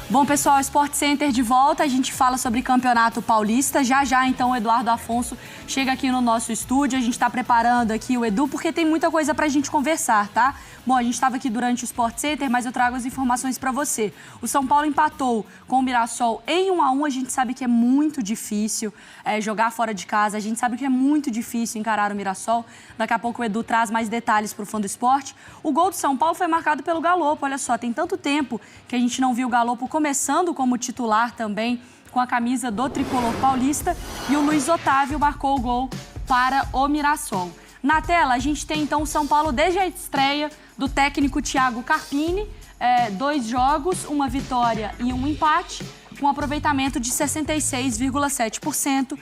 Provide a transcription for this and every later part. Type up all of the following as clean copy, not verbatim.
Bom, pessoal, Sport Center de volta, a gente fala sobre Campeonato Paulista. Já, então, o Eduardo Afonso chega aqui no nosso estúdio. A gente está preparando aqui o Edu, porque tem muita coisa para a gente conversar, tá? Bom, a gente estava aqui durante o Sport Center, mas eu trago as informações para você. O São Paulo empatou com o Mirassol em 1-1. A gente sabe que é muito difícil jogar fora de casa. A gente sabe que é muito difícil encarar o Mirassol. Daqui a pouco o Edu traz mais detalhes para o Fã do Esporte. O gol do São Paulo foi marcado pelo Galopo. Olha só, tem tanto tempo que a gente não viu o Galopo começando como titular também com a camisa do Tricolor Paulista, e o Luiz Otávio marcou o gol para o Mirassol. Na tela, a gente tem então o São Paulo desde a estreia do técnico Thiago Carpini, 2 jogos, 1 vitória e 1 empate, com aproveitamento de 66,7%,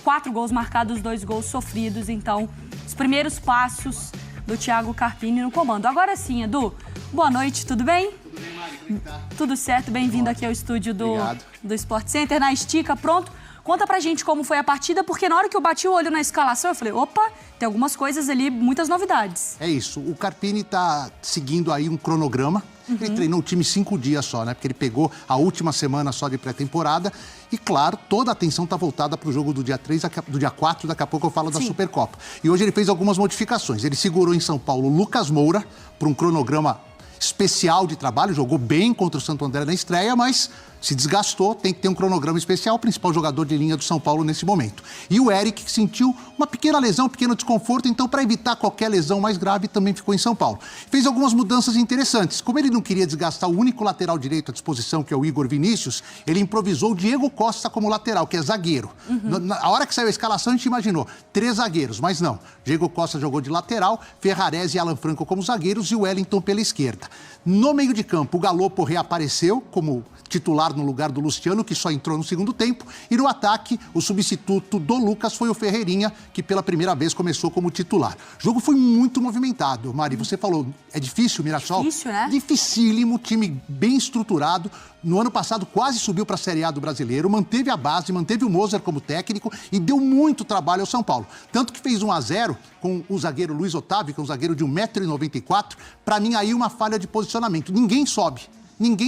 4 gols marcados, 2 gols sofridos. Então, os primeiros passos do Thiago Carpini no comando. Agora sim, Edu, boa noite, tudo bem? Tudo bem, Mari? Como tá? Tudo certo, bem-vindo aqui ao estúdio do Sport Center, na estica, pronto. Conta pra gente como foi a partida, porque na hora que eu bati o olho na escalação, eu falei, opa, tem algumas coisas ali, muitas novidades. É isso, o Carpini tá seguindo aí um cronograma. Ele treinou o time 5 dias só, né? Porque ele pegou a última semana só de pré-temporada. E, claro, toda a atenção tá voltada pro jogo do dia 3, do dia 4, daqui a pouco eu falo da Supercopa. E hoje ele fez algumas modificações. Ele segurou em São Paulo Lucas Moura para um cronograma especial de trabalho, jogou bem contra o Santo André na estreia, mas se desgastou, tem que ter um cronograma especial, o principal jogador de linha do São Paulo nesse momento. E o Eric, que sentiu uma pequena lesão, um pequeno desconforto, então para evitar qualquer lesão mais grave, também ficou em São Paulo. Fez algumas mudanças interessantes. Como ele não queria desgastar o único lateral direito à disposição, que é o Igor Vinícius, ele improvisou o Diego Costa como lateral, que é zagueiro. Na hora que saiu a escalação, a gente imaginou 3 zagueiros, mas não. Diego Costa jogou de lateral, Ferrarese e Alan Franco como zagueiros e o Wellington pela esquerda. No meio de campo, o Galopo reapareceu como titular no lugar do Luciano, que só entrou no segundo tempo. E no ataque, o substituto do Lucas foi o Ferreirinha, que pela primeira vez começou como titular. O jogo foi muito movimentado. Mari, você falou, é difícil o Mirassol? Difícil, né? Dificílimo, time bem estruturado. No ano passado quase subiu para a Série A do Brasileiro, manteve a base, manteve o Moser como técnico e deu muito trabalho ao São Paulo. Tanto que fez 1-0 com o zagueiro Luiz Otávio, que é um zagueiro de 1,94 m. Para mim, aí uma falha de posicionamento. Ninguém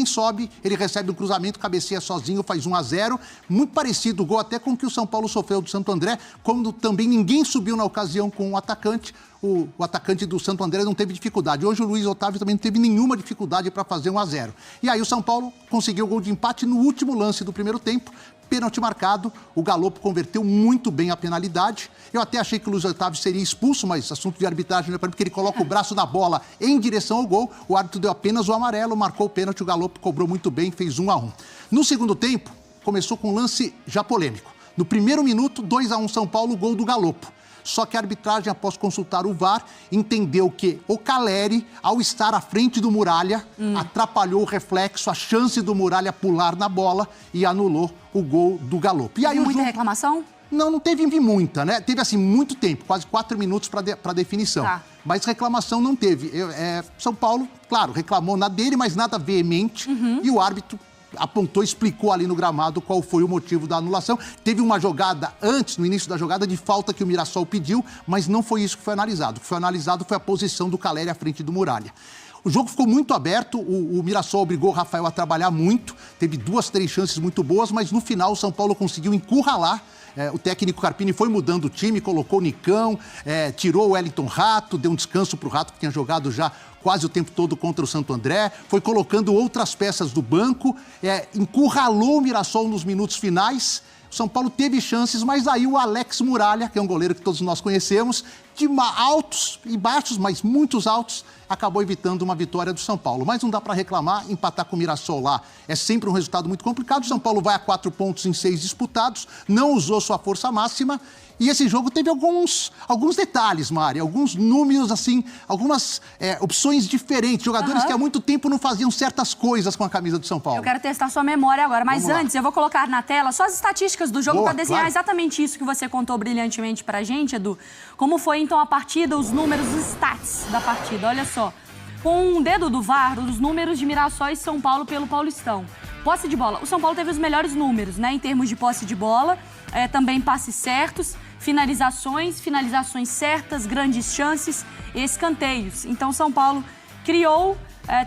sobe, ele recebe um cruzamento, cabeceia sozinho, faz 1-0. Muito parecido o gol até com o que o São Paulo sofreu do Santo André, como também ninguém subiu na ocasião com o atacante. O atacante do Santo André não teve dificuldade. Hoje o Luiz Otávio também não teve nenhuma dificuldade para fazer 1-0. E aí o São Paulo conseguiu o gol de empate no último lance do primeiro tempo. Pênalti marcado, o Galopo converteu muito bem a penalidade. Eu até achei que o Luiz Otávio seria expulso, mas assunto de arbitragem, porque ele coloca o braço na bola em direção ao gol. O árbitro deu apenas o amarelo, marcou o pênalti, o Galopo cobrou muito bem, fez 1-1. No segundo tempo, começou com um lance já polêmico. No primeiro minuto, 2-1 São Paulo, gol do Galopo. Só que a arbitragem, após consultar o VAR, entendeu que o Caleri, ao estar à frente do Muralha, atrapalhou o reflexo, a chance do Muralha pular na bola e anulou o gol do Galopo. E aí muita reclamação? Não teve muita, né? Teve, assim, muito tempo, quase 4 minutos para definição. Tá. Mas reclamação não teve. São Paulo, claro, reclamou nada dele, mas nada veemente. E o árbitro apontou, explicou ali no gramado qual foi o motivo da anulação. Teve uma jogada antes, no início da jogada, de falta que o Mirassol pediu, mas não foi isso que foi analisado. O que foi analisado foi a posição do Caleri à frente do Muralha. O jogo ficou muito aberto, o Mirassol obrigou o Rafael a trabalhar muito, teve 2, 3 chances muito boas, mas no final o São Paulo conseguiu encurralar. O técnico Carpini foi mudando o time, colocou o Nicão, tirou o Wellington Rato, deu um descanso para o Rato, que tinha jogado já quase o tempo todo contra o Santo André, foi colocando outras peças do banco, encurralou o Mirassol nos minutos finais. O São Paulo teve chances, mas aí o Alex Muralha, que é um goleiro que todos nós conhecemos, de altos e baixos, mas muitos altos, acabou evitando uma vitória do São Paulo. Mas não dá para reclamar, empatar com o Mirassol lá é sempre um resultado muito complicado. O São Paulo vai a 4 pontos em 6 disputados, não usou sua força máxima. E esse jogo teve alguns detalhes, Mari, alguns números, assim, algumas opções diferentes. Jogadores que há muito tempo não faziam certas coisas com a camisa do São Paulo. Eu quero testar sua memória agora, mas antes eu vou colocar na tela só as estatísticas do jogo para desenhar exatamente isso que você contou brilhantemente pra gente, Edu. Como foi, então, a partida, os números, os stats da partida. Olha só, com um dedo do VAR, os números de Mirassol e São Paulo pelo Paulistão. Posse de bola. O São Paulo teve os melhores números, né, em termos de posse de bola, também passes certos, finalizações certas, grandes chances e escanteios. Então, São Paulo criou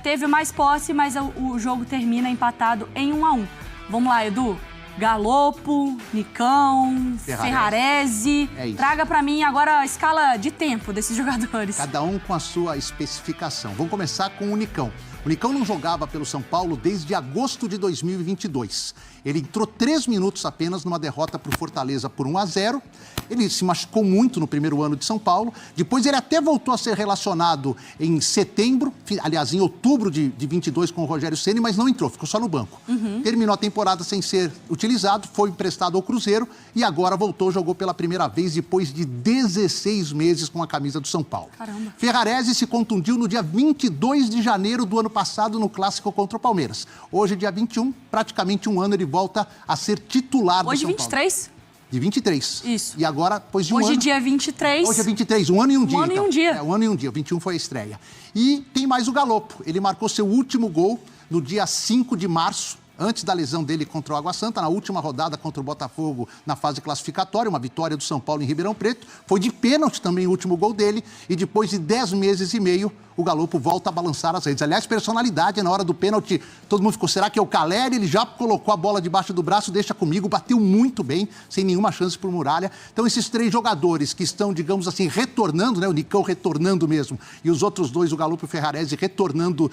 teve mais posse, mas o jogo termina empatado em 1-1. Vamos lá, Edu. Galopo, Nicão, Ferrarese. Traga para mim agora a escala de tempo desses jogadores. Cada um com a sua especificação. Vamos começar com o Nicão. O Nicão não jogava pelo São Paulo desde agosto de 2022. Ele entrou 3 minutos apenas numa derrota para o Fortaleza por 1-0. Ele se machucou muito no primeiro ano de São Paulo. Depois ele até voltou a ser relacionado em setembro, aliás, em outubro de 22 com o Rogério Ceni, mas não entrou, ficou só no banco. Terminou a temporada sem ser utilizado, foi emprestado ao Cruzeiro e agora voltou, jogou pela primeira vez depois de 16 meses com a camisa do São Paulo. Caramba. Ferrarese se contundiu no dia 22 de janeiro do ano passado no Clássico contra o Palmeiras. Hoje, dia 21, praticamente um ano, ele volta a ser titular do São Paulo. Hoje, 23? De 23. Isso. E agora, depois de um ano... Hoje, dia 23. Hoje é 23, um ano e um dia. Um ano e um dia. Um ano e um dia, o 21 foi a estreia. E tem mais o Galopo. Ele marcou seu último gol no dia 5 de março, antes da lesão dele contra o Água Santa, na última rodada contra o Botafogo na fase classificatória, uma vitória do São Paulo em Ribeirão Preto. Foi de pênalti também o último gol dele e depois de 10 meses e meio, o Galopo volta a balançar as redes. Aliás, personalidade, na hora do pênalti, todo mundo ficou, será que é o Caleri? Ele já colocou a bola debaixo do braço, deixa comigo, bateu muito bem, sem nenhuma chance por Muralha. Então, esses 3 jogadores que estão, digamos assim, retornando, né? O Nicão retornando mesmo, e os outros 2, o Galopo e o Ferrarese, retornando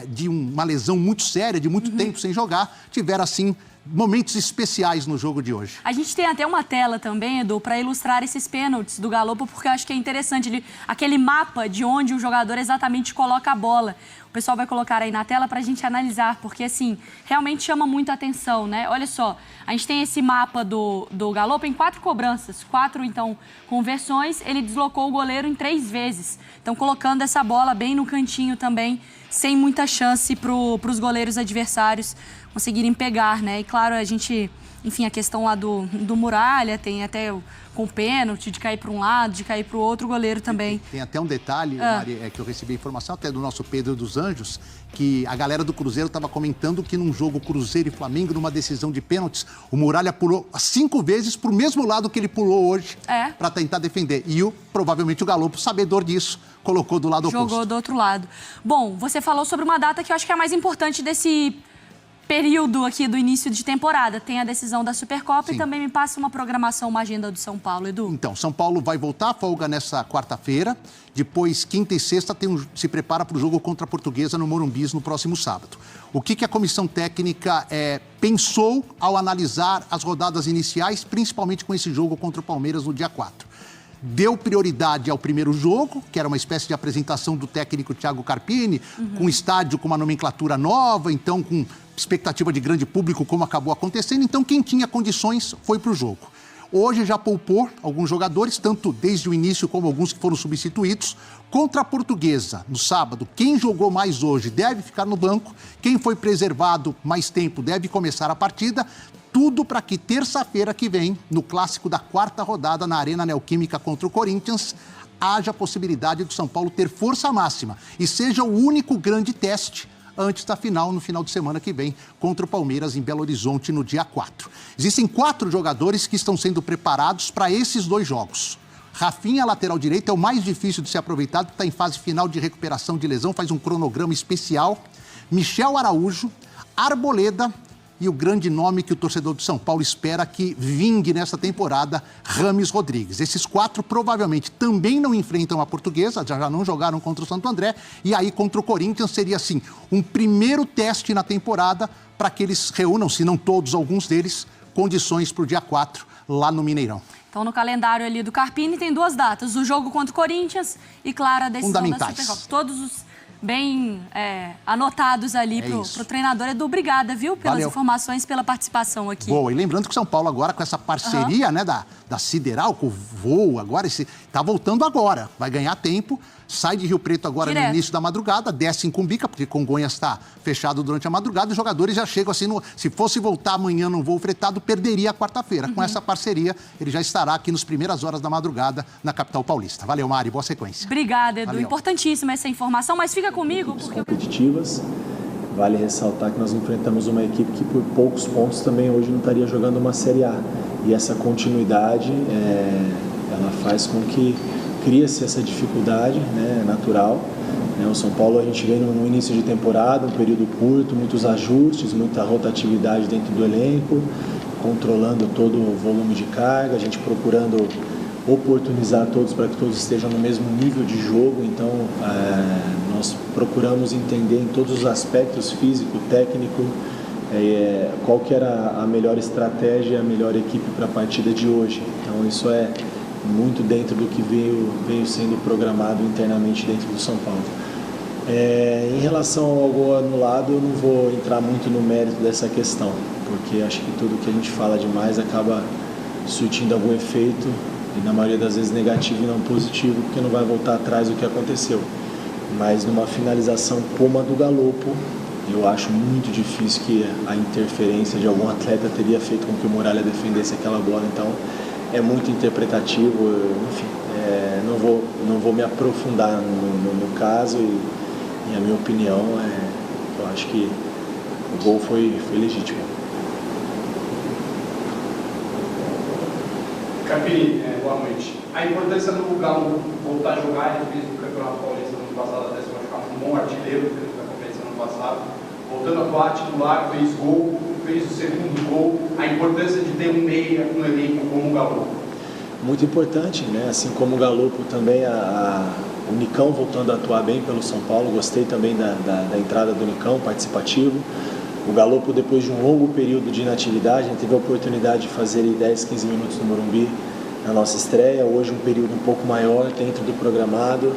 de uma lesão muito séria, de muito tempo sem jogar, tiveram, assim, momentos especiais no jogo de hoje. A gente tem até uma tela também, Edu, para ilustrar esses pênaltis do Galopo, porque eu acho que é interessante aquele mapa de onde o jogador exatamente coloca a bola. O pessoal vai colocar aí na tela para a gente analisar, porque, assim, realmente chama muito a atenção, né? Olha só, a gente tem esse mapa do Galopo em 4 cobranças, 4, então, conversões. Ele deslocou o goleiro em 3 vezes. Então, colocando essa bola bem no cantinho também, sem muita chance para os goleiros adversários conseguirem pegar, né? E claro, a gente, enfim, a questão lá do Muralha, tem até com o pênalti, de cair para um lado, de cair para o outro, o goleiro também. Tem até um detalhe, Mari, que eu recebi informação até do nosso Pedro dos Anjos, que a galera do Cruzeiro estava comentando que num jogo Cruzeiro e Flamengo, numa decisão de pênaltis, o Muralha pulou 5 vezes para o mesmo lado que ele pulou hoje para tentar defender. E provavelmente o Galopo, sabedor disso, colocou do lado oposto. Jogou do outro lado. Bom, você falou sobre uma data que eu acho que é a mais importante desse período aqui do início de temporada. Tem a decisão da Supercopa. Sim. E também me passa uma programação, uma agenda do São Paulo, Edu. Então, São Paulo vai voltar à folga nessa quarta-feira. Depois, quinta e sexta, se prepara para o jogo contra a Portuguesa no Morumbi no próximo sábado. O que a comissão técnica pensou ao analisar as rodadas iniciais, principalmente com esse jogo contra o Palmeiras no dia 4? Deu prioridade ao primeiro jogo, que era uma espécie de apresentação do técnico Thiago Carpini, com estádio com uma nomenclatura nova, então com expectativa de grande público, como acabou acontecendo. Então, quem tinha condições foi para o jogo. Hoje já poupou alguns jogadores, tanto desde o início como alguns que foram substituídos. Contra a Portuguesa, no sábado, quem jogou mais hoje deve ficar no banco. Quem foi preservado mais tempo deve começar a partida. Tudo para que terça-feira que vem, no clássico da 4ª rodada na Arena Neoquímica contra o Corinthians, haja a possibilidade do São Paulo ter força máxima e seja o único grande teste antes da final, no final de semana que vem, contra o Palmeiras em Belo Horizonte, no dia 4. Existem 4 jogadores que estão sendo preparados para esses 2 jogos. Rafinha, lateral direito, é o mais difícil de ser aproveitado, está em fase final de recuperação de lesão, faz um cronograma especial. Michel Araújo, Arboleda e o grande nome que o torcedor do São Paulo espera que vingue nessa temporada, Rames Rodrigues. Esses 4 provavelmente também não enfrentam a Portuguesa, já não jogaram contra o Santo André, e aí contra o Corinthians seria, assim, um primeiro teste na temporada para que eles reúnam, se não todos, alguns deles, condições para o dia 4 lá no Mineirão. Então, no calendário ali do Carpini tem 2 datas, o jogo contra o Corinthians e, claro, a decisão da Supercopa. Todos os bem anotados ali pro treinador. Edu, obrigada, viu, pelas informações, pela participação aqui. Boa, e lembrando que o São Paulo agora com essa parceria, né, da Sideral, com o Voo, agora tá voltando agora, vai ganhar tempo, sai de Rio Preto agora no início da madrugada, desce em Cumbica, porque Congonhas está fechado durante a madrugada, os jogadores já chegam assim, se fosse voltar amanhã num voo fretado, perderia a quarta-feira. Com essa parceria, ele já estará aqui nas primeiras horas da madrugada na capital paulista. Valeu, Mari, boa sequência. Obrigada, Edu. Valeu. Importantíssima essa informação, mas fica comigo. Competitivas. Vale ressaltar que nós enfrentamos uma equipe que por poucos pontos também hoje não estaria jogando uma Série A. E essa continuidade, ela faz com que cria-se essa dificuldade, né, natural, O São Paulo, a gente vem no início de temporada, um período curto, muitos ajustes, muita rotatividade dentro do elenco, controlando todo o volume de carga, a gente procurando oportunizar todos para que todos estejam no mesmo nível de jogo. Então, nós procuramos entender em todos os aspectos, físico, técnico, qual que era a melhor estratégia, a melhor equipe para a partida de hoje. Então, isso é muito dentro do que veio sendo programado internamente dentro do São Paulo. Em relação ao gol anulado, eu não vou entrar muito no mérito dessa questão, porque acho que tudo que a gente fala demais acaba surtindo algum efeito, e na maioria das vezes negativo e não positivo, porque não vai voltar atrás do que aconteceu. Mas numa finalização como a do Galopo, eu acho muito difícil que a interferência de algum atleta teria feito com que o Muralha defendesse aquela bola. Então, é muito interpretativo, enfim, não vou me aprofundar no caso, e a minha opinião eu acho que o gol foi legítimo. Capini, boa noite. A importância do Galo voltar a jogar, ele fez no Campeonato Paulista no ano passado, até se machucar, um bom artilheiro, fez na competição no ano passado, voltando a atuar titular, fez gol, fez o segundo gol, a importância de ter um meia, um elenco como o Galo. Muito importante, né? Assim como o Galopo também, o Nicão voltando a atuar bem pelo São Paulo, gostei também da entrada do Nicão, participativo. O Galopo, depois de um longo período de inatividade, a gente teve a oportunidade de fazer 10, 15 minutos no Morumbi na nossa estreia. Hoje um período um pouco maior dentro do programado,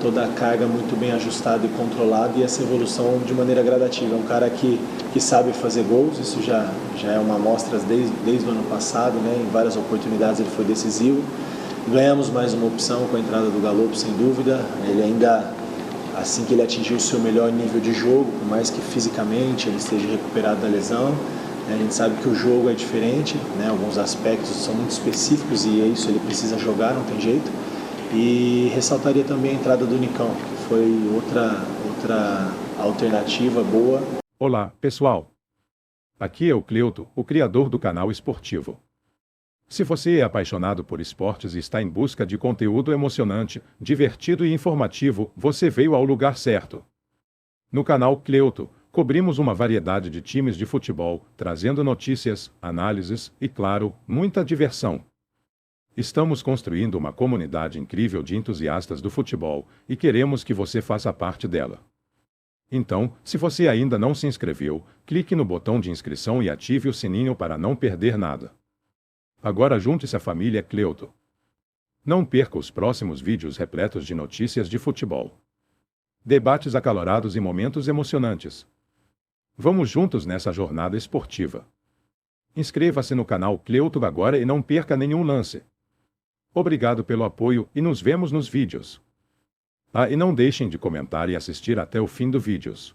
toda a carga muito bem ajustada e controlada, e essa evolução de maneira gradativa. É um cara que sabe fazer gols, isso já é uma amostra desde o ano passado, né? Em várias oportunidades ele foi decisivo. Ganhamos mais uma opção com a entrada do Galopo, sem dúvida. Ele ainda, assim que ele atingiu o seu melhor nível de jogo, por mais que fisicamente ele esteja recuperado da lesão, a gente sabe que o jogo é diferente, né? Alguns aspectos são muito específicos e é isso, ele precisa jogar, não tem jeito. E ressaltaria também a entrada do Nicão, que foi outra alternativa boa. Olá, pessoal. Aqui é o Cleuto, o criador do canal esportivo. Se você é apaixonado por esportes e está em busca de conteúdo emocionante, divertido e informativo, você veio ao lugar certo. No canal Cleuto, cobrimos uma variedade de times de futebol, trazendo notícias, análises e, claro, muita diversão. Estamos construindo uma comunidade incrível de entusiastas do futebol e queremos que você faça parte dela. Então, se você ainda não se inscreveu, clique no botão de inscrição e ative o sininho para não perder nada. Agora junte-se à família Cleuto. Não perca os próximos vídeos repletos de notícias de futebol, debates acalorados e momentos emocionantes. Vamos juntos nessa jornada esportiva. Inscreva-se no canal Cleuto agora e não perca nenhum lance. Obrigado pelo apoio e nos vemos nos vídeos. E não deixem de comentar e assistir até o fim dos vídeos.